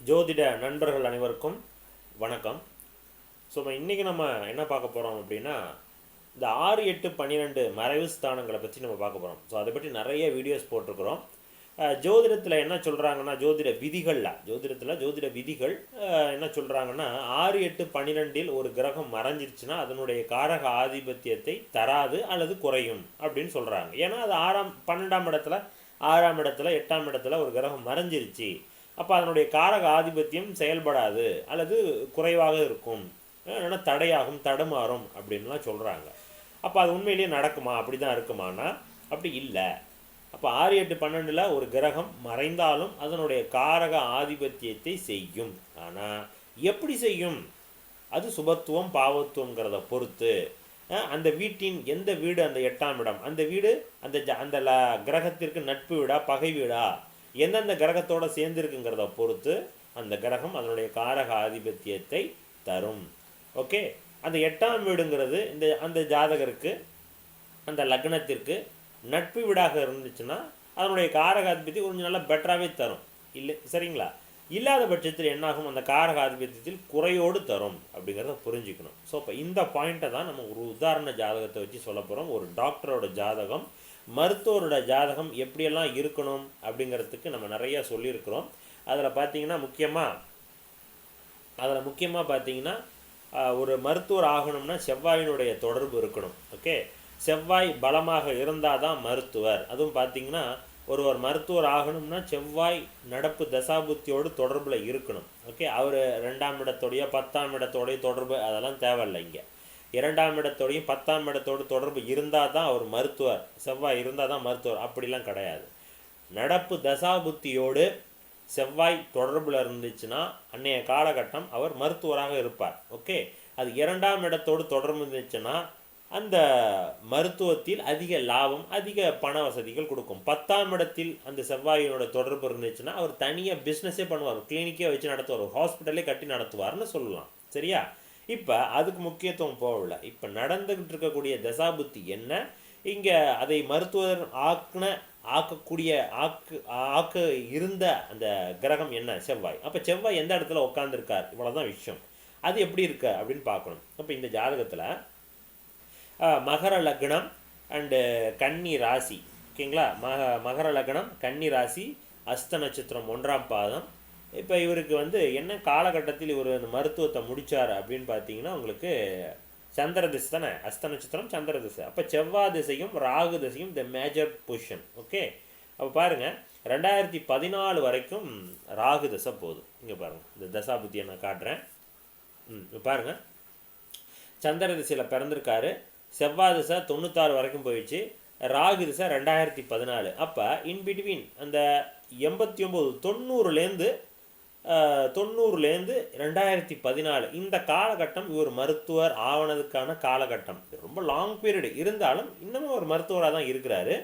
ஜோதிட நண்பர்கள் அனைவருக்கும் வணக்கம். ஸோ இன்றைக்கி நம்ம என்ன பார்க்க போகிறோம் அப்படின்னா, இந்த 6, 8, 12 மறைவு ஸ்தானங்களை பற்றி நம்ம பார்க்க போகிறோம். ஸோ அதை பற்றி நிறைய வீடியோஸ் போட்டிருக்கிறோம். ஜோதிடத்தில் என்ன சொல்கிறாங்கன்னா, ஜோதிட விதிகள் என்ன சொல்கிறாங்கன்னா, 6, 8, 12 ஒரு கிரகம் மறைஞ்சிருச்சுன்னா அதனுடைய காரக ஆதிபத்தியத்தை தராது அல்லது குறையும் அப்படின்னு சொல்கிறாங்க. ஏன்னா அது 12ஆம் இடத்துல, 6ஆம் இடத்துல, 8ஆம் இடத்துல ஒரு கிரகம் மறைஞ்சிருச்சு, அப்போ அதனுடைய காரக ஆதிபத்தியம் செயல்படாது அல்லது குறைவாக இருக்கும், இல்லைன்னா தடையாகும், தடுமாறும் அப்படின்லாம் சொல்கிறாங்க. அப்போ அது உண்மையிலேயே நடக்குமா, அப்படி தான் இருக்குமானா அப்படி இல்லை. அப்போ 6, 8, 12 ஒரு கிரகம் மறைந்தாலும் அதனுடைய காரக ஆதிபத்தியத்தை செய்யும். ஆனால் எப்படி செய்யும், அது சுபத்துவம் பாவத்துவங்கிறத பொறுத்து. அந்த வீட்டின் எந்த வீடு, அந்த 8ஆம் இடம், அந்த வீடு அந்த கிரகத்திற்கு நட்பு வீடா பகை வீடா, எந்தெந்த கிரகத்தோடு சேர்ந்துருக்குங்கிறத பொறுத்து அந்த கிரகம் அதனுடைய காரக ஆதிபத்தியத்தை தரும். ஓகே, அந்த 8ஆம் வீடுங்கிறது அந்த ஜாதகருக்கு, அந்த லக்னத்திற்கு நட்பு வீடாக இருந்துச்சுன்னா அதனுடைய காரக ஆதிபத்தியம் கொஞ்சம் நல்லா பெட்டராகவே தரும். இல்லை, சரிங்களா? இல்லாத பட்சத்தில் என்னாகும், அந்த காரக ஆதிபத்தியத்தில் குறையோடு தரும் அப்படிங்கிறத புரிஞ்சுக்கணும். ஸோ இப்போ இந்த பாயிண்ட்டை தான் நம்ம ஒரு உதாரண ஜாதகத்தை வச்சு சொல்ல போகிறோம். ஒரு டாக்டரோட ஜாதகம், மருத்துவரோட ஜாதகம் எப்படியெல்லாம் இருக்கணும் அப்படிங்கிறதுக்கு நம்ம நிறையா சொல்லியிருக்கிறோம். அதில் பார்த்தீங்கன்னா முக்கியமாக பார்த்தீங்கன்னா, ஒரு மருத்துவர் ஆகணும்னா செவ்வாயினுடைய தொடர்பு இருக்கணும். ஓகே, செவ்வாய் பலமாக இருந்தால் தான் மருத்துவர். அதுவும் பார்த்தீங்கன்னா ஒருவர் மருத்துவர் ஆகணும்னா செவ்வாய் நடப்பு தசாபுத்தியோடு தொடர்பில் இருக்கணும். ஓகே, அவர் 2ஆம் இடத்தோடைய 10ஆம் இடத்தோடைய தொடர்பு அதெல்லாம் தேவையில்லை. இங்கே 2ஆம் இடத்தோடையும் 10ஆம் இடத்தோடு தொடர்பு இருந்தால் தான் அவர் மருத்துவர், செவ்வாய் இருந்தால் தான் மருத்துவர், அப்படிலாம் கிடையாது. நடப்பு தசாபுத்தியோடு செவ்வாய் தொடர்பில் இருந்துச்சுன்னா அன்றைய காலகட்டம் அவர் மருத்துவராக இருப்பார். ஓகே, அது 2ஆம் இடத்தோடு தொடர்பு இருந்துச்சுன்னா அந்த மருத்துவத்தில் அதிக லாபம், அதிக பண வசதிகள் கொடுக்கும். 10ஆம் இடத்தில் அந்த செவ்வாயினோட தொடர்பு இருந்துச்சுன்னா அவர் தனியாக பிஸ்னஸே பண்ணுவார், கிளினிக்கே வச்சு நடத்துவார், ஹாஸ்பிட்டலே கட்டி நடத்துவார்னு சொல்லலாம். சரியா? இப்போ அதுக்கு முக்கியத்துவம் போகல. இப்போ நடந்துக்கிட்டு இருக்கக்கூடிய தசாபுத்தி என்ன, இங்கே அதை மருத்துவர் ஆக்க இருந்த அந்த கிரகம் என்ன, செவ்வாய். அப்போ செவ்வாய் எந்த இடத்துல உட்காந்துருக்கார், இவ்வளோதான் விஷயம். அது எப்படி இருக்கு அப்படின்னு பார்க்கணும். அப்போ இந்த ஜாதகத்தில் மகர லக்னம் அண்டு கன்னி ராசி. ஓகேங்களா? மகர லக்னம், கன்னி ராசி, அஸ்த நட்சத்திரம் 1ஆம் பாதம். இப்போ இவருக்கு என்ன காலகட்டத்தில் இவர் அந்த மருத்துவத்தை முடித்தார் அப்படின்னு பார்த்தீங்கன்னா, உங்களுக்கு சந்திர திசை தானே, அஸ்த நட்சத்திரம் சந்திர திசை. அப்போ செவ்வாய் திசையும் ராகு திசையும் த மேஜர் பொசிஷன். ஓகே, அப்போ பாருங்கள் 2014 வரைக்கும் ராகு திசை போகுது. இங்கே பாருங்கள், இந்த தசாபுத்தியை நான் காட்டுறேன். இப்போ பாருங்கள், சந்திர திசையில் பிறந்திருக்காரு, செவ்வாய் திசை 96 வரைக்கும் போயிடுச்சு, ராகு திசை 2014. அப்போ இன்பிட்வீன் அந்த 89 90லேருந்து 2014 இந்த காலகட்டம் இவர் மருத்துவர் ஆவணதுக்கான காலகட்டம். ரொம்ப லாங் பீரியடு இருந்தாலும் இன்னமும் ஒரு மருத்துவராக தான் இருக்கிறாரு.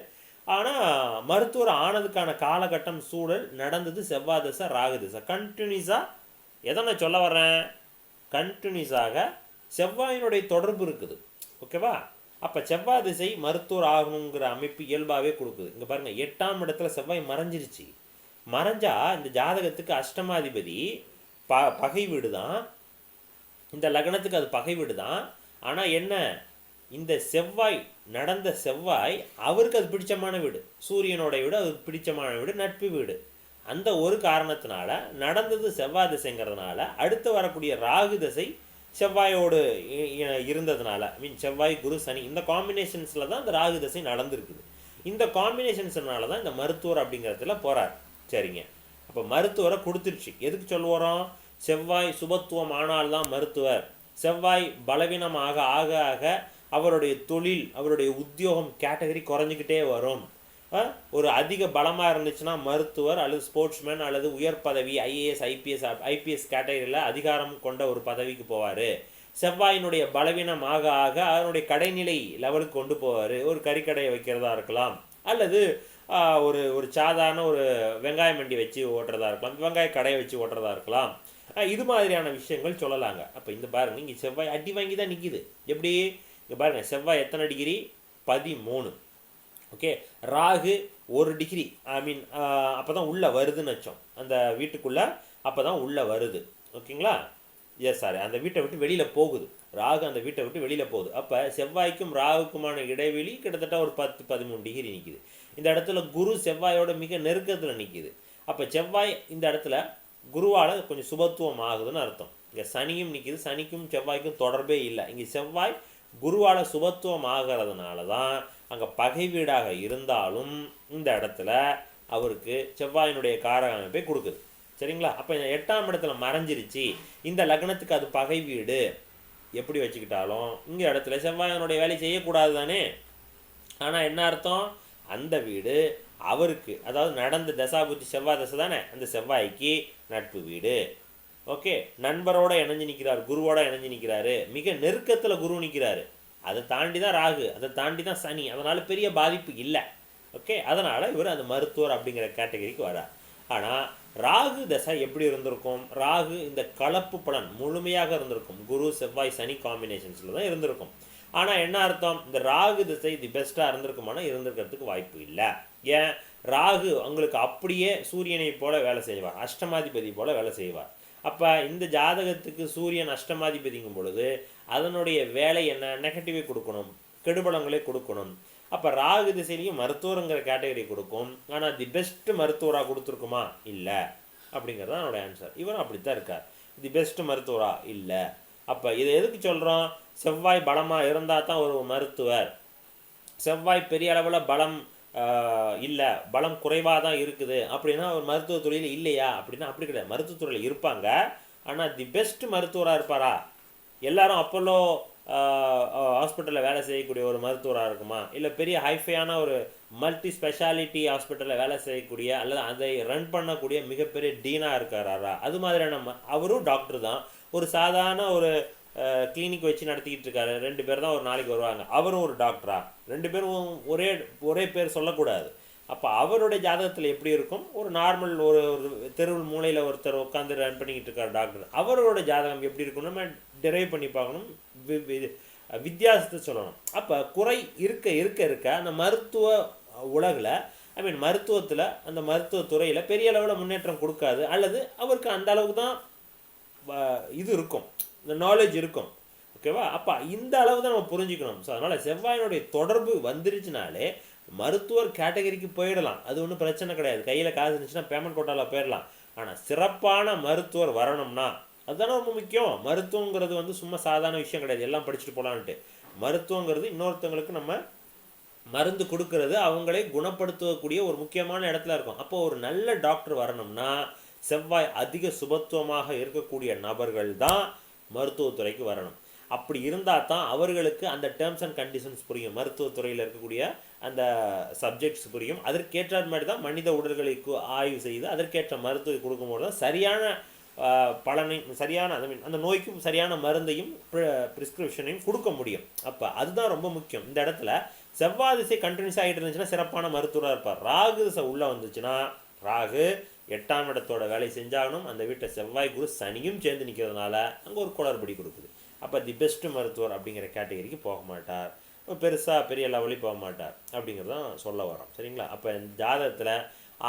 ஆனால் மருத்துவர் ஆனதுக்கான காலகட்டம் சூழல் நடந்தது செவ்வாய் திசை ராகு திசை. கண்டினியூஸாக எதை நான் சொல்ல வர்றேன், கண்டினியூஸாக செவ்வாயினுடைய தொடர்பு இருக்குது. ஓகேவா? அப்போ செவ்வாய் திசை மருத்துவர் ஆகணுங்கிற அமைப்பு இயல்பாகவே கொடுக்குது. இங்கே பாருங்கள், 8ஆம் இடத்துல செவ்வாய் மறைஞ்சிருச்சு. மறைஞ்சா இந்த ஜாதகத்துக்கு அஷ்டமாதிபதி பகை வீடு தான், இந்த லக்னத்துக்கு அது பகை வீடு தான். ஆனால் என்ன, இந்த செவ்வாய் அவருக்கு அது பிடிச்சமான வீடு, சூரியனோட வீடு, அதுக்கு பிடிச்சமான வீடு, நட்பு வீடு. அந்த ஒரு காரணத்தினால நடந்தது செவ்வாய் திசைங்கிறதுனால அடுத்து வரக்கூடிய ராகு திசை செவ்வாயோடு இருந்ததுனால, செவ்வாய் குரு சனி இந்த காம்பினேஷன்ஸில் தான் இந்த ராகு திசை நடந்திருக்குது. இந்த காம்பினேஷன்ஸ்னால தான் இந்த மருத்துவர் அப்படிங்கிறதுல போகிறார். சரிங்க, அப்போ மருத்துவரை கொடுத்துருச்சு. எதுக்கு சொல்லுவோம், செவ்வாய் சுபத்துவம் ஆனால்தான் மருத்துவர். செவ்வாய் பலவீனமாக ஆக ஆக அவருடைய தொழில், அவருடைய உத்தியோகம் கேட்டகரி குறைஞ்சிக்கிட்டே வரும். ஒரு அதிக பலமாக இருந்துச்சுன்னா மருத்துவர் அல்லது ஸ்போர்ட்ஸ்மேன் அல்லது உயர் பதவி ஐஏஎஸ் ஐபிஎஸ் கேட்டகரியில் அதிகாரம் கொண்ட ஒரு பதவிக்கு போவார். செவ்வாயினுடைய பலவீனம் ஆக ஆக அவருடைய கடைநிலை லெவலுக்கு கொண்டு போவார். ஒரு கறிக்கடையை வைக்கிறதா இருக்கலாம், அல்லது ஒரு சாதாரண ஒரு வெங்காய மண்டி வச்சு ஓட்டுறதா இருக்கலாம், வெங்காய கடையை வச்சு ஓட்டுறதா இருக்கலாம். இது மாதிரியான விஷயங்கள் சொல்லலாங்க. அப்போ இந்த பாருங்கள், இங்கே செவ்வாய் அடி வாங்கி தான் நிற்கிது. எப்படி, இங்கே பாருங்கள், செவ்வாய் எத்தனை டிகிரி, 13. ஓகே, ராகு 1 டிகிரி, ஐ மீன் அப்போ தான் உள்ளே வருதுன்னு வச்சோம், அந்த வீட்டுக்குள்ளே அப்போ தான் உள்ளே வருது. ஓகேங்களா? எஸ் சாரி, அந்த வீட்டை விட்டு வெளியில் போகுது. ராகு அந்த வீட்டை விட்டு வெளியில் போகுது. அப்போ செவ்வாய்க்கும் ராகுக்குமான இடைவெளி கிட்டத்தட்ட ஒரு 10-13 டிகிரி நிற்கிது. இந்த இடத்துல குரு செவ்வாயோட மிக நெருக்கத்தில் நிற்கிது. அப்போ செவ்வாய் இந்த இடத்துல குருவால் கொஞ்சம் சுபத்துவம் ஆகுதுன்னு அர்த்தம். இங்கே சனியும் நிற்கிது, சனிக்கும் செவ்வாய்க்கும் தொடர்பே இல்லை. இங்கே செவ்வாய் குருவால் சுபத்துவம் ஆகிறதுனால தான் அங்கே பகை வீடாக இருந்தாலும் இந்த இடத்துல அவருக்கு செவ்வாயினுடைய காரக அமைப்பை கொடுக்குது. சரிங்களா? அப்போ இந்த 8ஆம் இடத்துல மறைஞ்சிருச்சு, இந்த லக்னத்துக்கு அது பகை வீடு. எப்படி வச்சுக்கிட்டாலும் இங்கே இடத்துல செவ்வாயினுடைய வேலை செய்யக்கூடாது தானே. ஆனால் என்ன அர்த்தம்? அந்த வீடு அவருக்கு, அதாவது நடந்த தசாபுத்தி செவ்வாய் தசை தானே, அந்த செவ்வாய்க்கு நட்பு வீடு. ஓகே, நண்பரோட இணைஞ்சு நிற்கிறார், குருவோட இணைஞ்சு நிற்கிறாரு, மிக நெருக்கத்தில் குரு நிற்கிறாரு. அதை தாண்டி தான் ராகு, அதை தாண்டி தான் சனி. அதனால் பெரிய பாதிப்பு இல்லை. ஓகே, அதனால் இவர் அந்த மருத்துவர் அப்படிங்கிற கேட்டகரிக்கு வரார். ஆனால் ராகு தசை எப்படி இருந்திருக்கும்? ராகு இந்த கலப்பு பலன் முழுமையாக இருந்திருக்கும். குரு செவ்வாய் சனி காம்பினேஷன்ஸில் தான் இருந்திருக்கும். ஆனால் என்ன அர்த்தம்? இந்த ராகு திசை தி பெஸ்ட்டாக இருந்திருக்குமானா இருந்திருக்கிறதுக்கு வாய்ப்பு இல்லை. ஏன்? ராகு உங்களுக்கு அப்படியே சூரியனை போல வேலை செய்வார், அஷ்டமாதிபதி போல வேலை செய்வார். அப்போ இந்த ஜாதகத்துக்கு சூரியன் அஷ்டமாதிபதிங்கும் பொழுது அதனுடைய வேலை என்ன? நெகட்டிவே கொடுக்கணும், கெடுபலங்களே கொடுக்கணும். அப்போ ராகு திசையிலையும் மருத்துவருங்கிற கேட்டகரி கொடுக்கும். ஆனால் தி பெஸ்ட் மருத்துவராக கொடுத்துருக்குமா? இல்லை. அப்படிங்கிறது தான் என்னோட ஆன்சர். இவரும் அப்படித்தான் இருக்கார், தி பெஸ்ட் மருத்துவரா இல்லை. அப்போ இதை எதுக்கு சொல்கிறோம்? செவ்வாய் பலமாக இருந்தால் தான் ஒரு மருத்துவர். செவ்வாய் பெரிய அளவில் பலம் இல்லை, பலம் குறைவாக தான் இருக்குது அப்படின்னா ஒரு மருத்துவத்துறையில் இல்லையா அப்படின்னா அப்படி கிடையாது. மருத்துவத்துறையில் இருப்பாங்க, ஆனால் தி பெஸ்ட் மருத்துவராக இருப்பாரா? எல்லாரும் அப்போலோ ஹாஸ்பிட்டலில் வேலை செய்யக்கூடிய ஒரு மருத்துவராக இருக்குமா? இல்லை பெரிய ஹைஃபையான ஒரு மல்டி ஸ்பெஷாலிட்டி ஹாஸ்பிட்டலில் வேலை செய்யக்கூடிய அல்லது அதை ரன் பண்ணக்கூடிய மிகப்பெரிய டீனாக இருக்காரா? அது மாதிரியான அவரும் டாக்டர் தான். ஒரு சாதாரண ஒரு கிளினிக் வச்சு நடத்திக்கிட்டு இருக்காரு, 2 பேர் தான் ஒரு நாளைக்கு வருவாங்க, அவரும் ஒரு டாக்டரா? 2 பேரும் ஒரே பேர் சொல்லக்கூடாது. அப்போ அவருடைய ஜாதகத்தில் எப்படி இருக்கும்? ஒரு நார்மல் ஒரு தெருவு மூலையில் ஒருத்தர் உட்காந்து ரன் பண்ணிக்கிட்டு இருக்கார் டாக்டர், அவரோட ஜாதகம் எப்படி இருக்குன்னு நம்ம டிரைவ் பண்ணி பார்க்கணும், வித்தியாசத்தை சொல்லணும். அப்போ குறை இருக்க இருக்க இருக்க அந்த மருத்துவ உலகில், ஐ மீன் மருத்துவத்தில், அந்த மருத்துவத்துறையில் பெரிய அளவில் முன்னேற்றம் கொடுக்காது, அல்லது அவருக்கு அந்த அளவுக்கு தான் இது இருக்கும், இந்த நாலேஜ் இருக்கும். ஓகேவா? அப்போ இந்த அளவு தான் நம்ம புரிஞ்சுக்கணும். ஸோ அதனால் செவ்வாயினுடைய தொடர்பு வந்துருச்சுனாலே மருத்துவர் கேட்டகரிக்கு போயிடலாம், அது ஒன்றும் பிரச்சனை கிடையாது. கையில் காசு இருந்துச்சுன்னா பேமெண்ட் கோட்டாவில் போயிடலாம். ஆனால் சிறப்பான மருத்துவர் வரணும்னா அதுதானே ரொம்ப முக்கியம். மருத்துவங்கிறது வந்து சும்மா சாதாரண விஷயம் கிடையாது, எல்லாம் படிச்சுட்டு போகலான்ட்டு. மருத்துவங்கிறது இன்னொருத்தவங்களுக்கு நம்ம மருந்து கொடுக்கறது, அவங்களே குணப்படுத்தக்கூடிய ஒரு முக்கியமான இடத்துல இருக்கும். அப்போ ஒரு நல்ல டாக்டர் வரணும்னா செவ்வாய் அதிக சுபத்துவமாக இருக்கக்கூடிய நபர்கள் தான் மருத்துவத்துறைக்கு வரணும். அப்படி இருந்தால் தான் அவர்களுக்கு அந்த டேர்ம்ஸ் அண்ட் கண்டிஷன்ஸ் புரியும், மருத்துவத்துறையில் இருக்கக்கூடிய அந்த சப்ஜெக்ட்ஸ் புரியும். அதற்கேற்ற மாதிரி தான் மனித உடல்களை ஆய்வு செய்து அதற்கேற்ற மருத்துவத்தை கொடுக்கும்போது தான் சரியான பலனை, சரியான அந்த நோய்க்கும் சரியான மருந்தையும் ப்ரிஸ்கிரிப்ஷனையும் கொடுக்க முடியும். அப்போ அதுதான் ரொம்ப முக்கியம். இந்த இடத்துல செவ்வாய் திசை கண்டினியூஸ் ஆகிட்டு இருந்துச்சுன்னா சிறப்பான மருத்துவராக இருப்பார். ராகு திசை உள்ளே வந்துச்சுன்னா ராகு 8ஆம் இடத்தோட வேலை செஞ்சாகணும். அந்த வீட்டை செவ்வாய் குரு சனியும் சேர்ந்து நிற்கிறதுனால அங்கே ஒரு குளறுபடி கொடுக்குது. அப்போ தி பெஸ்ட் மருத்துவர் அப்படிங்கிற கேட்டகரிக்கு போக மாட்டார், பெருசாக பெரிய லெவலில் போக மாட்டார் அப்படிங்கிறதான் சொல்ல வரோம். சரிங்களா? அப்போ இந்த ஜாதகத்தில்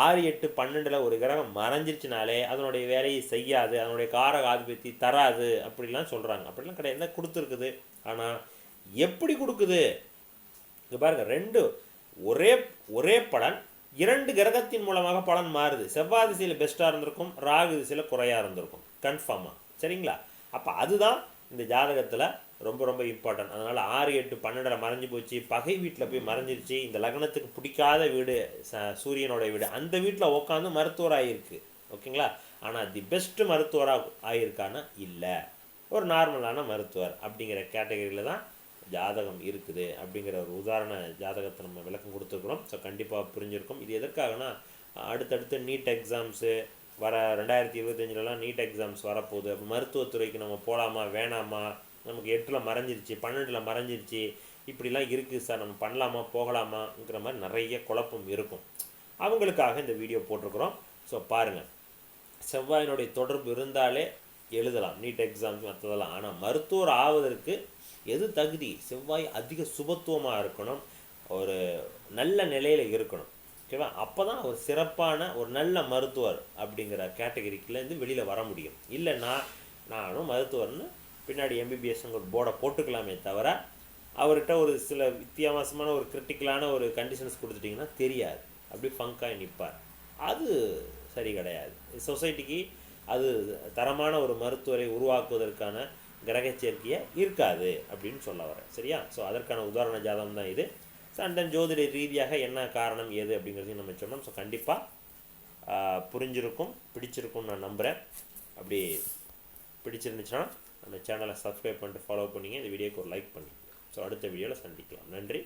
6, 8, 12 ஒரு கிரகம் மறைஞ்சிருச்சுனாலே அதனுடைய வேலையை செய்யாது, அதனுடைய காரக ஆதிபத்தி தராது அப்படிலாம் சொல்கிறாங்க. அப்படிலாம் கிடையாது, என்ன கொடுத்துருக்குது. ஆனால் எப்படி கொடுக்குது? இங்கே பாருங்கள், 2 ஒரே பலன் 2 கிரகத்தின் மூலமாக பலன் மாறுது. செவ்வாய் திசையில் பெஸ்ட்டாக இருந்திருக்கும், ராகு திசையில் குறையாக இருந்திருக்கும் கன்ஃபார்மாக. சரிங்களா? அப்போ அதுதான் இந்த ஜாதகத்தில் ரொம்ப ரொம்ப இம்பார்ட்டன்ட். அதனால் 6, 8, 12 மறைஞ்சு போச்சு, பகை வீட்டில் போய் மறைஞ்சிருச்சு. இந்த லக்னத்துக்கு பிடிக்காத வீடு சூரியனோட வீடு, அந்த வீட்டில் உட்காந்து மருத்துவர் ஆகியிருக்கு. ஓகேங்களா? ஆனால் தி பெஸ்ட் மருத்துவராக ஆகியிருக்கான்னா இல்லை, ஒரு நார்மலான மருத்துவர் அப்படிங்கிற கேட்டகரியில் தான் ஜாதகம் இருக்குது. அப்படிங்கிற ஒரு உதாரண ஜாதகத்தை நம்ம விளக்கம் கொடுத்துருக்குறோம். ஸோ கண்டிப்பாக புரிஞ்சிருக்கும். இது எதற்காகனா அடுத்தடுத்து நீட் எக்ஸாம்ஸு வர 2025 நீட் எக்ஸாம்ஸ் வரப்போகுது. அப்போ மருத்துவத்துறைக்கு நம்ம போகலாமா வேணாமா, நமக்கு 8ல் மறைஞ்சிருச்சு, 12ல் மறைஞ்சிருச்சு, இப்படிலாம் இருக்குது சார், நம்ம பண்ணலாமா போகலாமாங்கிற மாதிரி நிறைய குழப்பம் இருக்கும். அவங்களுக்காக இந்த வீடியோ போட்டிருக்கிறோம். ஸோ பாருங்கள், செவ்வாயினுடைய தொடர்பு இருந்தாலே எழுதலாம் நீட் எக்ஸாம்ஸ் மற்றதெல்லாம். ஆனால் மருத்துவர் ஆவதற்கு எது தகுதி? செவ்வாய் அதிக சுபத்துவமாக இருக்கணும், ஒரு நல்ல நிலையில் இருக்கணும். ஓகேவா? அப்போ தான் ஒரு சிறப்பான ஒரு நல்ல மருத்துவர் அப்படிங்கிற கேட்டகரிக்குலேருந்து வெளியில் வர முடியும். இல்லைன்னா நானும் மருத்துவர்னு பின்னாடி எம்பிபிஎஸ்ங்கிற போர்டை போட்டுக்கலாமே தவிர அவர்கிட்ட ஒரு சில வித்தியாசமான ஒரு கிரிட்டிக்கலான ஒரு கண்டிஷன்ஸ் கொடுத்துட்டிங்கன்னா தெரியாது, அப்படி ஃபங்காய் நிற்பார். அது சரி கிடையாது. சொசைட்டிக்கு அது தரமான ஒரு மருத்துவரை உருவாக்குவதற்கான கிரகச்சேர்க்கையை இருக்காது அப்படின்னு சொல்ல வரேன். சரியா? ஸோ அதற்கான உதாரண ஜாதகம் தான் இது. ஸோ அண்ட் தென் ஜோதிட ரீதியாக என்ன காரணம் ஏது அப்படிங்கிறதையும் நம்ம சொன்னோம். ஸோ கண்டிப்பாக புரிஞ்சிருக்கும், பிடிச்சிருக்கும்னு நான் நம்புகிறேன். அப்படி பிடிச்சிருந்துச்சுன்னா நம்ம சேனலை சப்ஸ்கிரைப் பண்ணிட்டு ஃபாலோ பண்ணிங்க. இந்த வீடியோக்கு ஒரு லைக் பண்ணிங்க. ஸோ அடுத்த வீடியோவில் சந்திக்கலாம். நன்றி.